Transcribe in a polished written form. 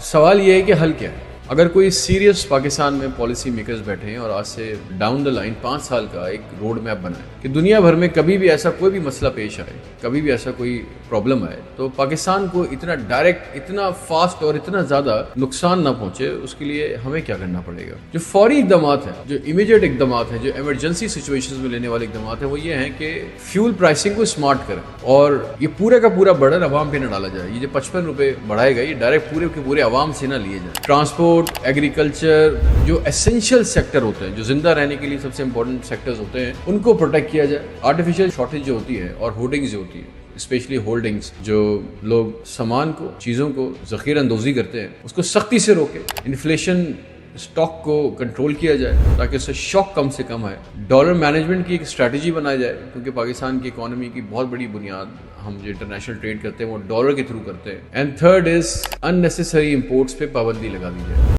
سوال یہ ہے کہ حل کیا ہے؟ اگر کوئی سیریس پاکستان میں پالیسی میکرز بیٹھے ہیں اور آج سے ڈاؤن دا لائن 5 سال کا ایک روڈ میپ بنائے کہ دنیا بھر میں کبھی بھی ایسا کوئی بھی مسئلہ پیش آئے، کبھی بھی ایسا کوئی پرابلم آئے تو پاکستان کو اتنا ڈائریکٹ، اتنا فاسٹ اور اتنا زیادہ نقصان نہ پہنچے، اس کے لیے ہمیں کیا کرنا پڑے گا؟ جو فوری اقدامات ہیں، جو امیڈیٹ اقدامات ہیں، جو ایمرجنسی سچویشنز میں لینے والے اقدامات ہیں، وہ یہ ہیں کہ فیول پرائسنگ کو اسمارٹ کریں اور یہ پورے کا پورا برڈن عوام پہ نہ ڈالا جائے۔ یہ جو 55 روپے بڑھائے گا، یہ ڈائریکٹ پورے کے پورے عوام سے نہ لیے جائیں۔ ٹرانسپورٹ، ایگریکلچر، جو ایسنشیل سیکٹر ہوتے ہیں، جو زندہ رہنے کے لیے سب سے امپورٹنٹ سیکٹرز ہوتے ہیں، ان کو پروٹیکٹ کیا جائے۔ آرٹیفیشیل شارٹیج جو ہوتی ہے اور ہولڈنگز جو ہوتی ہے، اسپیشلی ہولڈنگز، جو لوگ سامان کو، چیزوں کو ذخیرہ اندوزی کرتے ہیں، اس کو سختی سے روکے۔ انفلیشن اسٹاک کو کنٹرول کیا جائے تاکہ اس سے شاک کم سے کم ہے۔ ڈالر مینجمنٹ کی ایک اسٹریٹجی بنائی جائے، کیونکہ پاکستان کی اکانومی کی بہت بڑی بنیاد ہم جو انٹرنیشنل ٹریڈ کرتے ہیں وہ ڈالر کے تھرو کرتے ہیں۔ And third is in necessary imports پہ پابندی لگا دی جائے۔